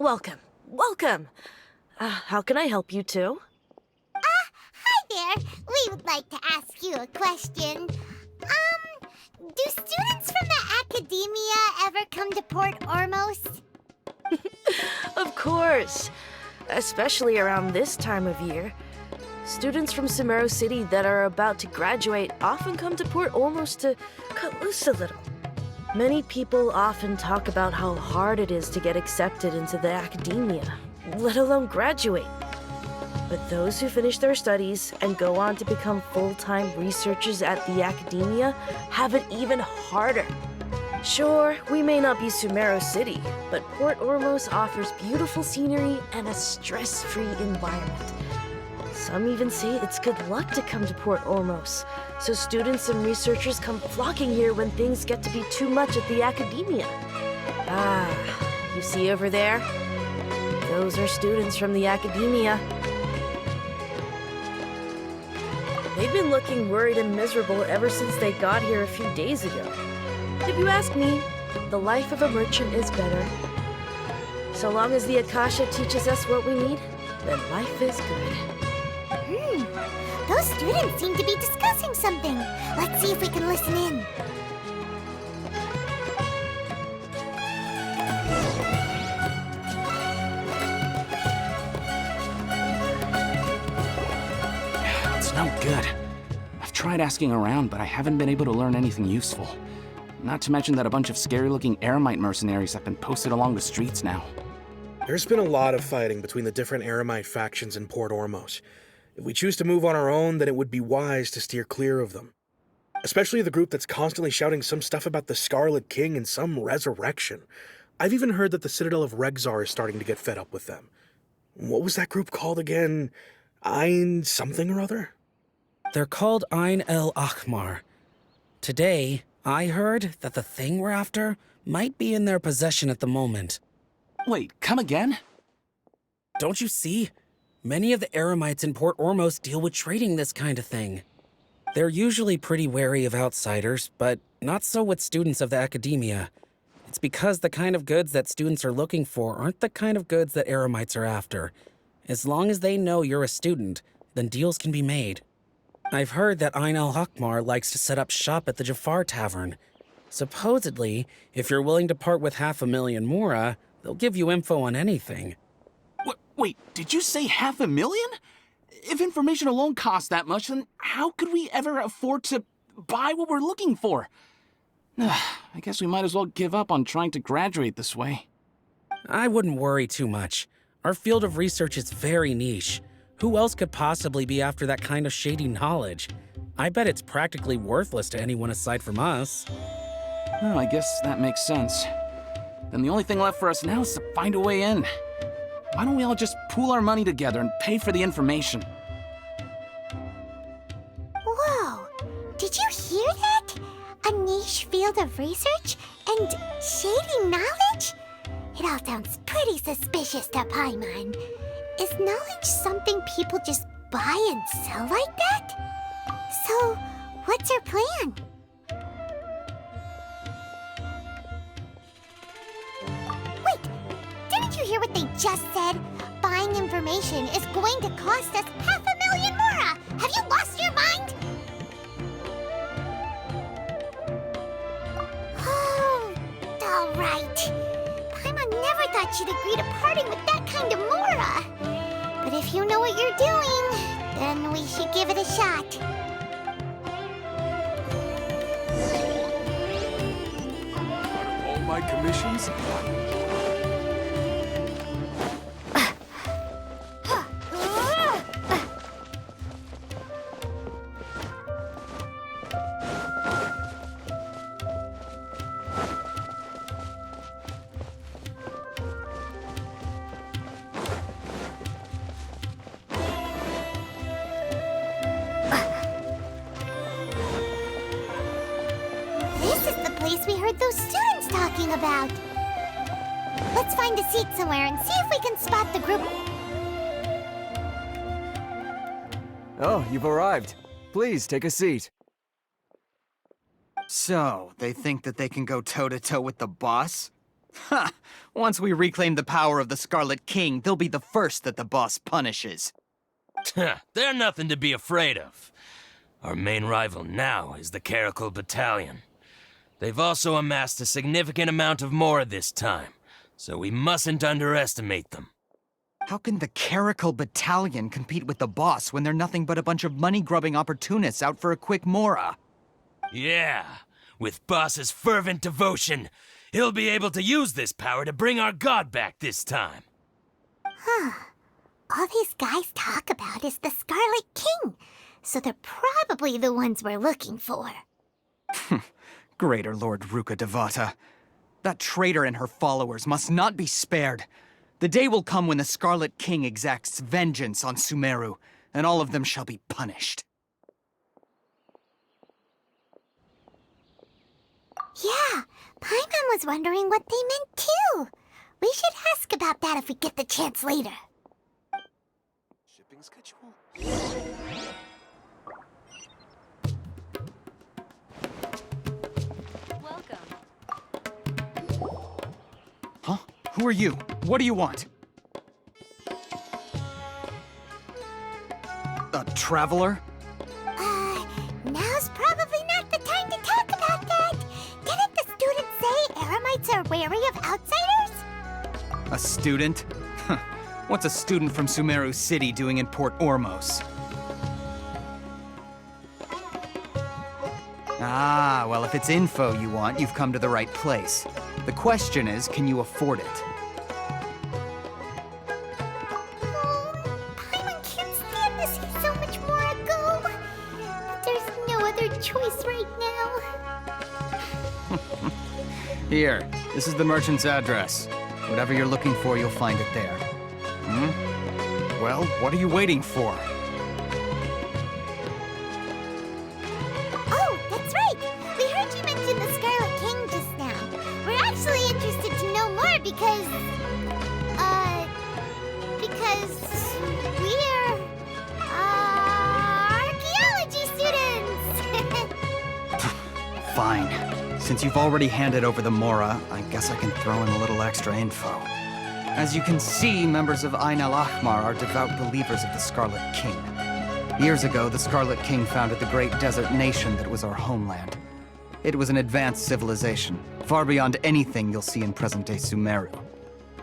Welcome. Welcome. How can I help you two? Hi there. We would like to ask you a question. Do students from the academia ever come to Port Ormos? Of course. Especially around this time of year. Students from Sumeru City that are about to graduate often come to Port Ormos to cut loose a little. Many people often talk about how hard it is to get accepted into the academia, let alone graduate. But those who finish their studies and go on to become full-time researchers at the academia have it even harder. Sure, we may not be Sumeru City, but Port Ormos offers beautiful scenery and a stress-free environment. Some even say it's good luck to come to Port Ormos, so students and researchers come flocking here when things get to be too much at the academia. You see over there? Those are students from the academia. They've been looking worried and miserable ever since they got here a few days ago. If you ask me, the life of a merchant is better. So long as the Akasha teaches us what we need, then life is good. Those students seem to be discussing something. Let's see if we can listen in. It's no good. I've tried asking around, but I haven't been able to learn anything useful. Not to mention that a bunch of scary-looking Eremite mercenaries have been posted along the streets now. There's been a lot of fighting between the different Eremite factions in Port Ormos. If we choose to move on our own, then it would be wise to steer clear of them. Especially the group that's constantly shouting some stuff about the Scarlet King and some resurrection. I've even heard that the Citadel of Regzar is starting to get fed up with them. What was that group called again? Ein something or other? They're called Ein el Akhmar. Today, I heard that the thing we're after might be in their possession at the moment. Wait, come again? Don't you see? Many of the Eremites in Port Ormos deal with trading this kind of thing. They're usually pretty wary of outsiders, but not so with students of the academia. It's because the kind of goods that students are looking for aren't the kind of goods that Eremites are after. As long as they know you're a student, then deals can be made. I've heard that Ein al-Hakmar likes to set up shop at the Jafar Tavern. Supposedly, if you're willing to part with 500,000 mora, they'll give you info on anything. Wait, did you say 500,000? If information alone costs that much, then how could we ever afford to buy what we're looking for? I guess we might as well give up on trying to graduate this way. I wouldn't worry too much. Our field of research is very niche. Who else could possibly be after that kind of shady knowledge? I bet it's practically worthless to anyone aside from us. Well, I guess that makes sense. Then the only thing left for us now is to find a way in. Why don't we all just pool our money together and pay for the information? Whoa! Did you hear that? A niche field of research and shady knowledge? It all sounds pretty suspicious to Paimon. Is knowledge something people just buy and sell like that? So, what's our plan? Wait, didn't you hear what they just said? Buying information is going to cost us 500,000 mora! Have you lost your mind? Oh, all right. Paimon never thought she'd agree to parting with that kind of mora. But if you know what you're doing, then we should give it a shot. Out of all my commissions, We heard those students talking about. Let's find a seat somewhere and see if we can spot the group. Oh, you've arrived. Please, take a seat. So, they think that they can go toe-to-toe with the boss? Ha! Once we reclaim the power of the Scarlet King, they'll be the first that the boss punishes. They're nothing to be afraid of. Our main rival now is the Caracal Battalion. They've also amassed a significant amount of Mora this time, so we mustn't underestimate them. How can the Caracal Battalion compete with the boss when they're nothing but a bunch of money-grubbing opportunists out for a quick Mora? Yeah, with Boss's fervent devotion, he'll be able to use this power to bring our god back this time. All these guys talk about is the Scarlet King, so they're probably the ones we're looking for. Greater Lord Ruka Devata. That traitor and her followers must not be spared. The day will come when the Scarlet King exacts vengeance on Sumeru, and all of them shall be punished. Yeah, Paimon was wondering what they meant too. We should ask about that if we get the chance later. Shipping schedule? Huh? Who are you? What do you want? A traveler? Now's probably not the time to talk about that. Didn't the students say Eremites are wary of outsiders? A student? What's a student from Sumeru City doing in Port Ormos? Ah, well, if it's info you want, you've come to the right place. The question is, can you afford it? Paimon can't stand to see so much more go. But there's no other choice right now. Here, this is the merchant's address. Whatever you're looking for, you'll find it there. Well, what are you waiting for? Oh, that's right. We heard you mention the Scarlet King just now. We're actually interested to know more because we're, archaeology students. Fine. Since you've already handed over the Mora, I guess I can throw in a little extra info. As you can see, members of Ain al-Ahmar are devout believers of the Scarlet King. Years ago, the Scarlet King founded the great desert nation that was our homeland. It was an advanced civilization, far beyond anything you'll see in present-day Sumeru.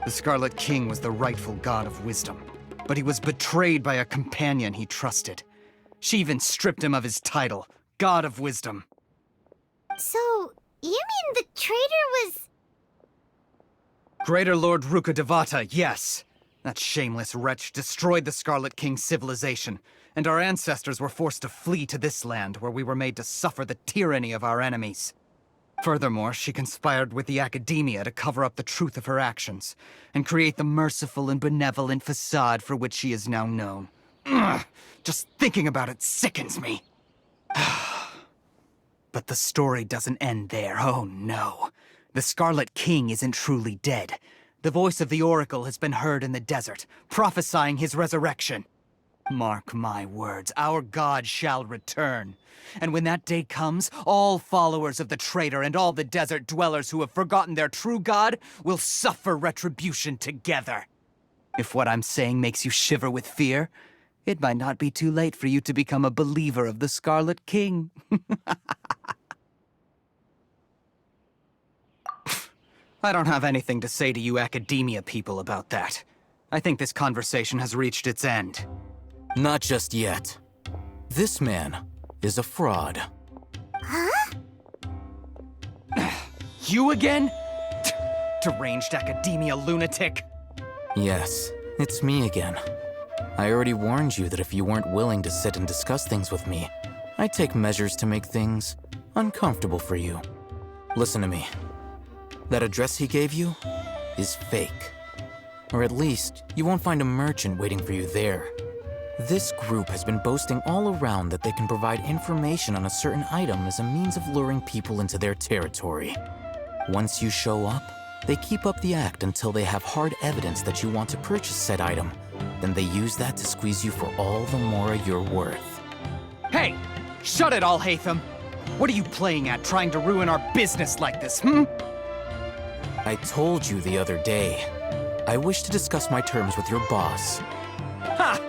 The Scarlet King was the rightful god of wisdom, but he was betrayed by a companion he trusted. She even stripped him of his title, God of Wisdom. So, you mean the traitor was... Greater Lord Ruka Devata, yes. That shameless wretch destroyed the Scarlet King's civilization, and our ancestors were forced to flee to this land where we were made to suffer the tyranny of our enemies. Furthermore, she conspired with the Academia to cover up the truth of her actions, and create the merciful and benevolent facade for which she is now known. Ugh, just thinking about it sickens me. But the story doesn't end there, oh no. The Scarlet King isn't truly dead. The voice of the Oracle has been heard in the desert, prophesying his resurrection. Mark my words, our god shall return. And when that day comes, all followers of the traitor and all the desert dwellers who have forgotten their true god will suffer retribution together. If what I'm saying makes you shiver with fear, it might not be too late for you to become a believer of the Scarlet King. I don't have anything to say to you Academia people about that. I think this conversation has reached its end. Not just yet. This man is a fraud. Huh? You again? Deranged Academia lunatic. Yes, it's me again. I already warned you that if you weren't willing to sit and discuss things with me, I'd take measures to make things uncomfortable for you. Listen to me. That address he gave you is fake. Or at least, you won't find a merchant waiting for you there. This group has been boasting all around that they can provide information on a certain item as a means of luring people into their territory. Once you show up, they keep up the act until they have hard evidence that you want to purchase said item. Then they use that to squeeze you for all the more you're worth. Hey! Shut it all, Hatham! What are you playing at, trying to ruin our business like this, I told you the other day. I wish to discuss my terms with your boss. Ha!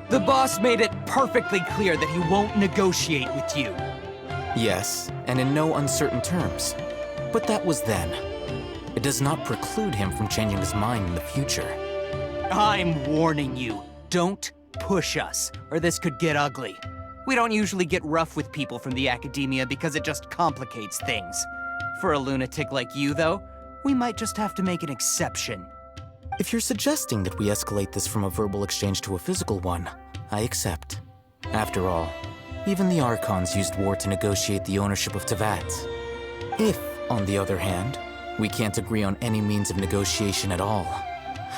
The boss made it perfectly clear that he won't negotiate with you. Yes, and in no uncertain terms. But that was then. It does not preclude him from changing his mind in the future. I'm warning you. Don't push us, or this could get ugly. We don't usually get rough with people from the academia because it just complicates things. For a lunatic like you, though, we might just have to make an exception. If you're suggesting that we escalate this from a verbal exchange to a physical one, I accept. After all, even the Archons used war to negotiate the ownership of Teyvat. If, on the other hand, we can't agree on any means of negotiation at all,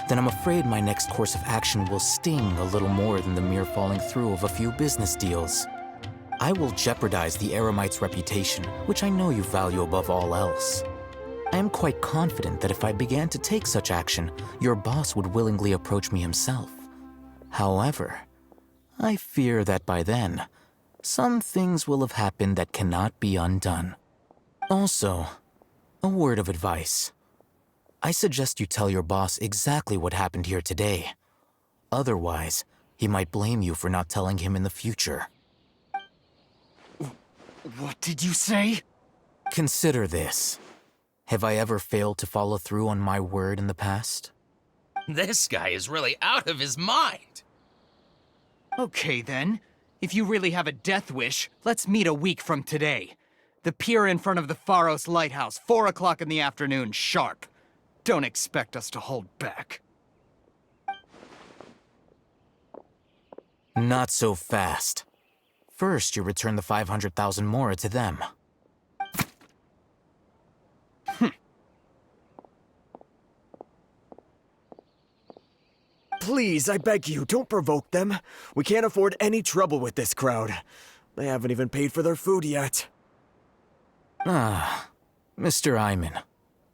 then I'm afraid my next course of action will sting a little more than the mere falling through of a few business deals. I will jeopardize the Eremite's reputation, which I know you value above all else. I am quite confident that if I began to take such action, your boss would willingly approach me himself. However, I fear that by then, some things will have happened that cannot be undone. Also, a word of advice. I suggest you tell your boss exactly what happened here today. Otherwise, he might blame you for not telling him in the future. What did you say? Consider this. Have I ever failed to follow through on my word in the past? This guy is really out of his mind. Okay then. If you really have a death wish, let's meet a week from today. The pier in front of the Pharos Lighthouse, 4 o'clock in the afternoon, sharp. Don't expect us to hold back. Not so fast. First, you return the 500,000 mora to them. Please, I beg you, don't provoke them. We can't afford any trouble with this crowd. They haven't even paid for their food yet. Ah, Mr. Iman.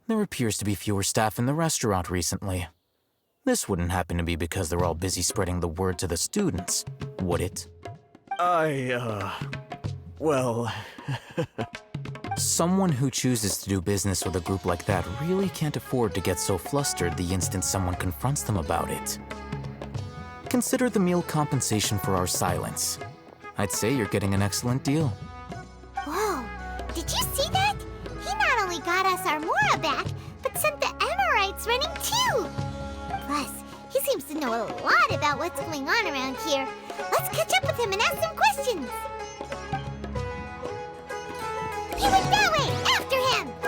There appears to be fewer staff in the restaurant recently. This wouldn't happen to be because they're all busy spreading the word to the students, would it? Well... Someone who chooses to do business with a group like that really can't afford to get so flustered the instant someone confronts them about it. Consider the meal compensation for our silence. I'd say you're getting an excellent deal. Whoa, did you see that? He not only got us our Mora back, but sent the Amorites running too. Plus, he seems to know a lot about what's going on around here. Let's catch up with him and ask some questions. He went that way!